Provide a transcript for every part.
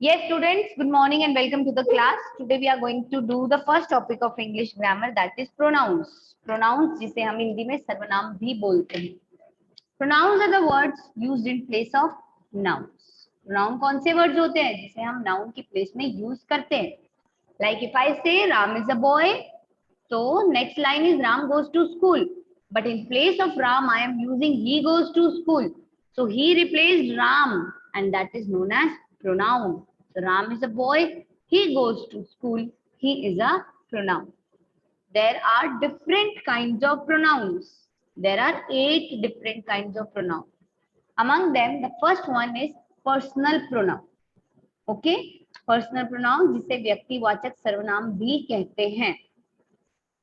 Yes, students, good morning and welcome to the class. Today we are going to do the first topic of English grammar, that is pronouns. Pronouns जिसे हम हिंदी में सर्वनाम भी बोलते हैं. Pronouns are the words used in place of nouns. Pronoun कौन से words होते हैं जिसे हम noun की place में use करते हैं? Like if I say Ram is a boy, so next line is Ram goes to school. But in place of Ram, I am using he goes to school. So he replaced Ram, and that is known as pronoun. So Ram is a boy, he goes to school, he is a pronoun. There are different kinds of pronouns. There are 8 different kinds of pronouns. Among them, the first one is personal pronoun. Okay? Personal pronoun जिसे व्यक्तिवाचक सर्वनाम भी कहते हैं.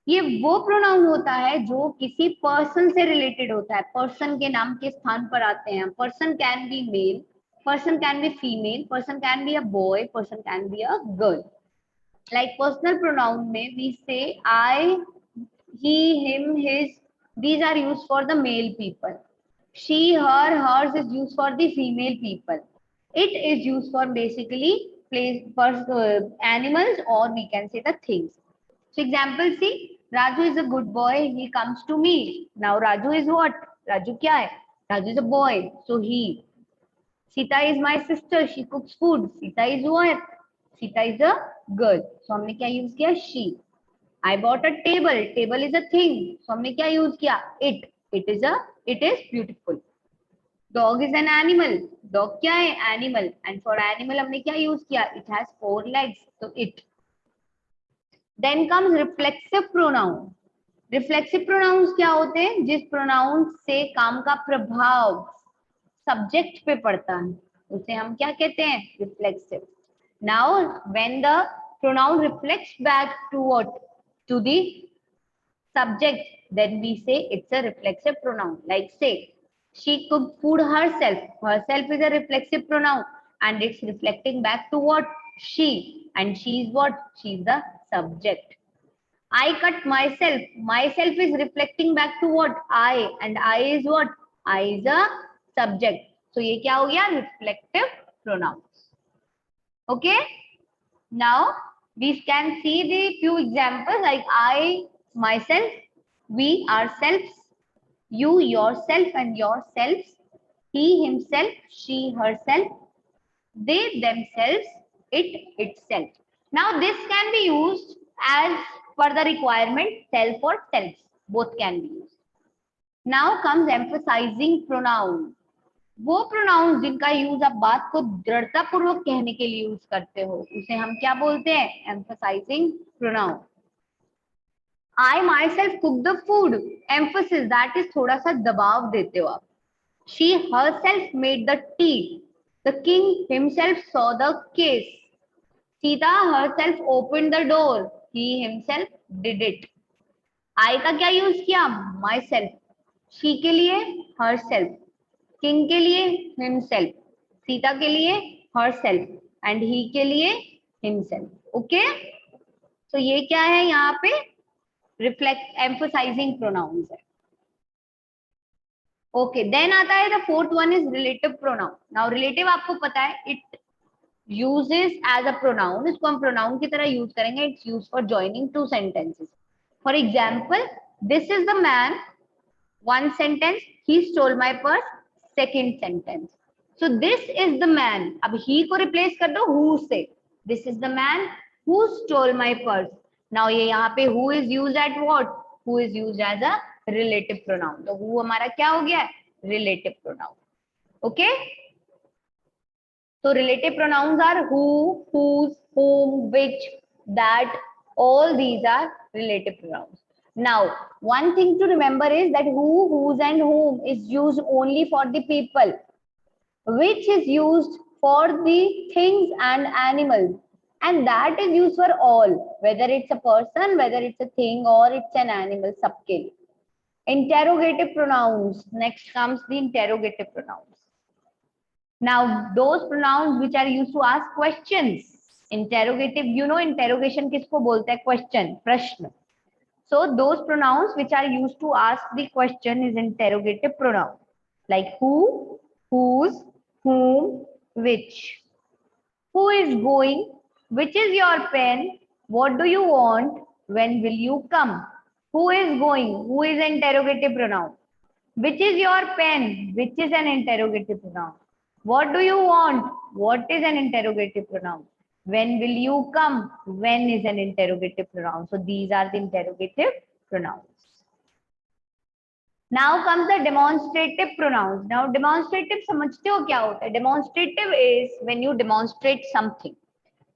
ये वो pronoun होता है जो किसी पर्सन से रिलेटेड होता है, पर्सन के नाम के स्थान पर आते हैं. Person can be male, person can be female, person can be a boy, person can be a girl. Like personal pronoun में we say I, he, him, his, these are used for the male people. She, her, hers is used for the female people. It is used for basically animals, or we can say the things. So example, see, Raju is a good boy, he comes to me. Now Raju is what? Raju क्या है? Raju is a boy, so he. Sita is my sister, she cooks food. Sita is what? Sita is a girl. So हमने क्या use किया? She. I bought a table. Table is a thing. So हमने क्या use किया? It. It is beautiful. Dog is an animal. Dog क्या है? Animal. And for animal हमने क्या use किया? It has 4 legs. So it. Then comes reflexive pronoun. Reflexive pronouns क्या होते हैं? जिस pronoun से काम का प्रभाव subject पे पड़ता है उसे हम क्या कहते हैं? Reflexive. Now when the pronoun reflects back to what? To the subject, then we say it's a reflexive pronoun. Like say, she cooked food herself. Herself is a reflexive pronoun and it's reflecting back to what? She. And she is what? She is the subject. I cut myself. Myself is reflecting back to what? I. And I is what? I is a subject. So ये क्या हो गया? Reflective pronouns. Okay? Now we can see the few examples like I, myself, we, ourselves, you, yourself and yourselves, he, himself, she, herself, they, themselves, it, itself. Now this can be used as per the requirement, self or selves, both can be used. Now comes emphasizing pronoun. वो pronounce जिनका use आप बात को दृढ़ता पूर्वक कहने के लिए यूज करते हो उसे हम क्या बोलते हैं? Emphasizing pronoun. I myself cook the food. Emphasis, that is थोड़ा सा दबाव देते हो आप. She herself made the tea. The king himself saw the case. Sita herself open the door. He himself did it. I का क्या use किया? My self. She के लिए हरसेल्फ. किंग के लिए हिमसेल्फ. सीता के लिए हरसेल्फ एंड ही के लिए हिमसेल्फ. ओके, तो ये क्या है? यहाँ पे रिफ्लेक्ट एम्फसाइजिंग प्रोनाउंस है. ओके, देन आता है the fourth one is relative pronoun. Now relative आपको पता है it uses as a pronoun. इसको हम प्रोनाउन की तरह यूज करेंगे. It's use for joining two sentences. For example, this is the man. One sentence, he stole my purse. Second sentence, so this is the man. अब he को replace कर दो who से. This is the man who stole my purse. Now ये यहाँ पे who is use at what? Who is use as a relative pronoun. तो who हमारा क्या हो गया? Relative pronoun. ओके, तो relative pronouns are who, whose, whom, which, that. All these are relative pronouns. Now, one thing to remember is that who, whose and whom is used only for the people. Which is used for the things and animals. And that is used for all. Whether it's a person, whether it's a thing or it's an animal. सबके लिए. Interrogative pronouns. Next comes the interrogative pronouns. Now, those pronouns which are used to ask questions. Interrogative, you know interrogation किसको बोलते हैं? Question, प्रश्न. So those pronouns which are used to ask the question is interrogative pronoun. Like who, whose, whom, which. Who is going? Which is your pen? What do you want? When will you come? Who is going? Who is an interrogative pronoun. Which is your pen? Which is an interrogative pronoun. What do you want? What is an interrogative pronoun. When will you come? When is an interrogative pronoun. So these are the interrogative pronouns. Now comes the demonstrative pronouns. Now demonstrative समझते हो क्या होता है. Demonstrative is when you demonstrate something.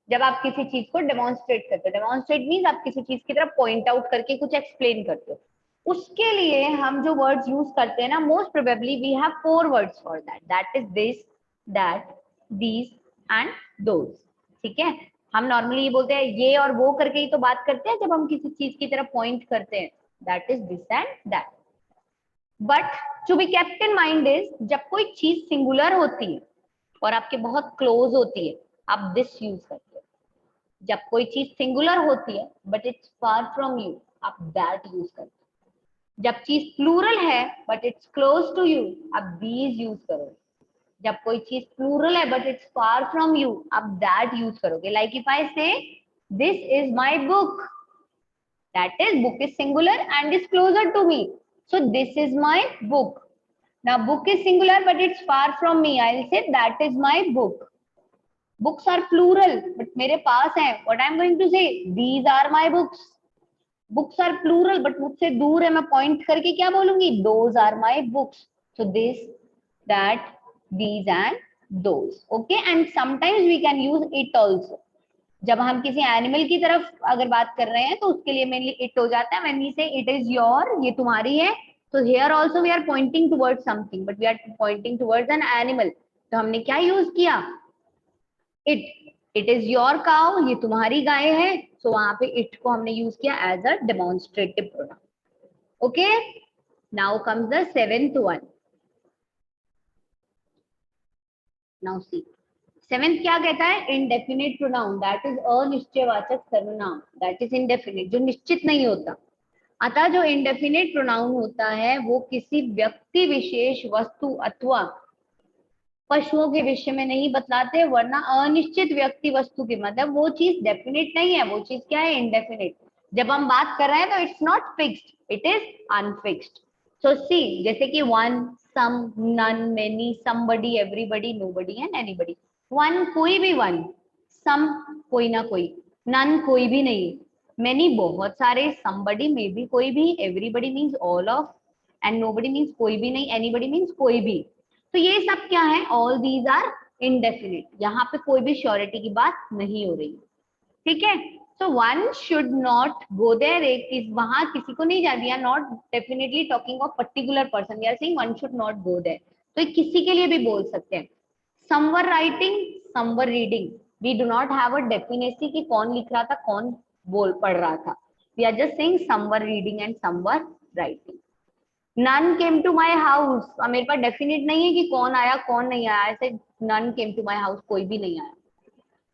जब आप किसी चीज को डेमोन्स्ट्रेट करते हो. डेमोन्स्ट्रेट मीन्स आप किसी चीज की तरफ पॉइंट आउट करके कुछ एक्सप्लेन करते हो. उसके लिए हम जो वर्ड्स यूज करते हैं ना, most probably we have 4 words for that. That is this, that, these and those. ठीक है. हम नॉर्मली ये बोलते हैं ये और वो करके ही तो बात करते हैं जब हम किसी चीज की तरफ पॉइंट करते हैं. That is this and that. But to be kept in mind is जब कोई चीज सिंगुलर होती है और आपके बहुत क्लोज होती है, आप दिस यूज करते हो. जब कोई चीज सिंगुलर होती है but it's far from you, आप दैट यूज करते हो. जब चीज प्लूरल है but it's close to you, आप दीज यूज करोगे. जब कोई चीज प्लूरल है but it's far from you, आप दैट यूज करोगे. Like if I say this is my book, that is book is singular and is closer to me, so this is my book. Now book is singular but it's far from me, I will say that is my book. Books are plural but मेरे पास है. What I am going to say, these are my books. Books are plural but मुझसे दूर है, मैं point करके क्या बोलूंगी, those are my books. So this, that, these and those. Okay, and sometimes we can use it also. जब हम किसी एनिमल की तरफ अगर बात कर रहे हैं तो उसके लिए मेनली इट हो जाता है. When we say it is your, ये तुम्हारी है, तो here also we are pointing towards something but we are pointing towards an animal. तो हमने क्या यूज किया, it. It is your cow, ये तुम्हारी गाय है. सो वहां पे इट को हमने यूज किया as a demonstrative pronoun. Okay, now comes the 7th one. Now see 7th क्या कहता है, इनडेफिनिट प्रोनाउन. दैट इज अनिश्चयवाचक सर्वनाम. दैट इज इनडेफिनिट, जो निश्चित नहीं होता. अतः जो इनडेफिनिट प्रोनाउन होता है वो किसी व्यक्ति विशेष, वस्तु अथवा पशुओं के विषय में नहीं बतलाते, वरना अनिश्चित व्यक्ति वस्तु के, मतलब वो चीज डेफिनेट नहीं है, वो चीज क्या है, इनडेफिनिट. जब हम बात कर रहे हैं तो it's not fixed, it is unfixed. So see, जैसे कि one, some, none, many, somebody, everybody, nobody and anybody. One कोई भी वन, सम कोई ना कोई, नन कोई भी नहीं, मेनी बहुत सारे, समबडी में भी कोई भी, everybody means all of, and nobody means कोई भी नहीं, एनीबडी मीन्स कोई भी. तो ये सब क्या है, ऑल दीज आर इनडेफिनिट. यहाँ पे कोई भी श्योरिटी की बात नहीं हो रही. ठीक है. So one should not go there, एक वहां किसी को नहीं जा. We are not definitely talking of particular person, we are saying one should not go there. तो ये किसी के लिए भी बोल सकते हैं. some were writing, some were reading. We do not have a definition कि कौन लिख रहा था, कौन पढ़ रहा था. We are just saying some were reading and some were writing. None came to my house. अब मेरे पास डेफिनेट नहीं है कि कौन आया कौन नहीं आया. ऐसे none came to my house, कोई भी नहीं आया.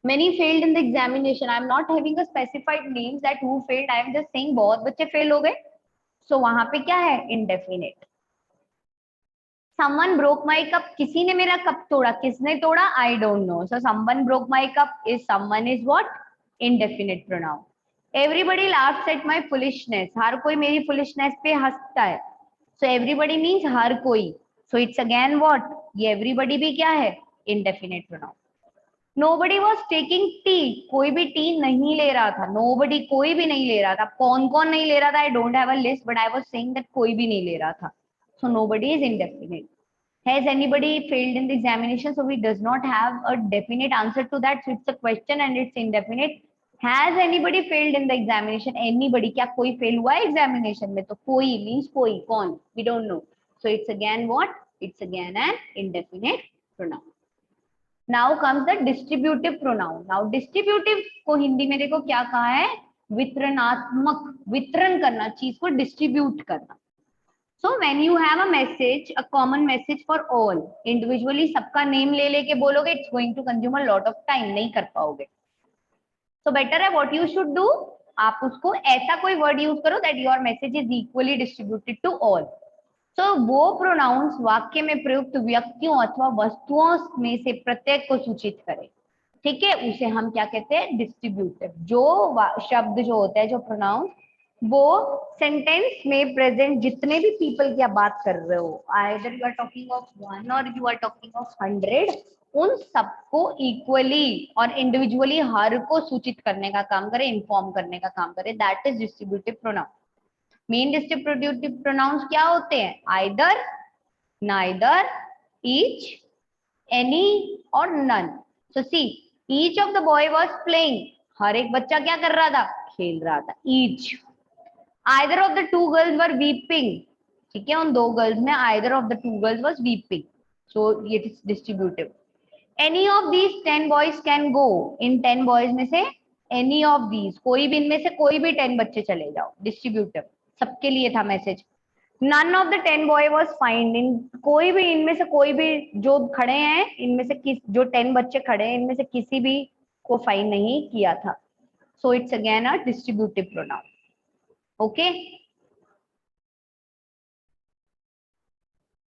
Many failed in the examination. I am not having a specified names that who failed. I am just saying बहुत बच्चे फेल हो गए. So वहां पे क्या है, indefinite. Someone broke my cup. किसी ने मेरा कप तोड़ा. किसने तोड़ा, I don't know. So someone broke my cup is, someone is what, indefinite pronoun. Everybody laughs at my foolishness. हर कोई मेरी foolishness पे हंसता है. So everybody means हर कोई. So it's again what, ये everybody भी क्या है, indefinite pronoun. Nobody was taking tea. कोई भी टी नहीं ले रहा था. Nobody, कोई भी नहीं ले रहा था. कौन कौन नहीं ले रहा था, I don't have a list, but I was saying that कोई भी नहीं ले रहा था. So nobody is indefinite. Has anybody failed in the examination? So we does not have a definite answer to that. So it's a question and it's indefinite. Has anybody failed in the examination? Anybody, क्या कोई fail हुआ है examination में? तो कोई means कोई, कौन, we don't know. So it's again what? It's again an indefinite pronoun. Now comes the distributive pronoun. Now distributive को हिंदी में देखो क्या कहा है, वितरणात्मक. वितरण करना, चीज को डिस्ट्रीब्यूट करना. So when you have a message, a common message for all, individually सबका नेम ले लेके बोलोगे, it's going to consume a lot of time, नहीं कर पाओगे. So better है what you should do, आप उसको ऐसा कोई word use करो that your message is equally distributed to all. So वो pronouns वाक्य में प्रयुक्त व्यक्तियों अथवा वस्तुओं में से प्रत्येक को सूचित करें. ठीक है, उसे हम क्या कहते हैं, डिस्ट्रीब्यूटिव। जो शब्द जो होता है, जो प्रोनाउन, वो सेंटेंस में प्रेजेंट जितने भी पीपल की आप बात कर रहे हो, either you are talking of 1 और यू आर टॉकिंग ऑफ 100, उन सबको इक्वली और इंडिविजुअली हर को सूचित करने का काम करे, इन्फॉर्म करने का काम करे, that is distributive pronoun. Main distributive pronouns क्या होते हैं, आइदर, नाइदर, ईच, एनी और none. So see, each of the boy was playing, हर एक बच्चा क्या कर रहा था, खेल रहा था, each. Either of the two girls were weeping, ठीक है, उन दो गर्ल्स में either of the two girls was weeping, so ये distributive. Any of these 10 boys can go, in 10 boys में से एनी ऑफ दीज, कोई भी इनमें से कोई भी 10 बच्चे चले जाओ, डिस्ट्रीब्यूटिव, सबके लिए था message. None of the 10 boy was find, इन कोई भी इनमें से कोई भी जो खड़े हैं, इनमें से किस, जो 10 बच्चे खड़े हैं इनमें से किसी भी को फाइंड नहीं किया था, so it's again a distributive pronoun. Okay,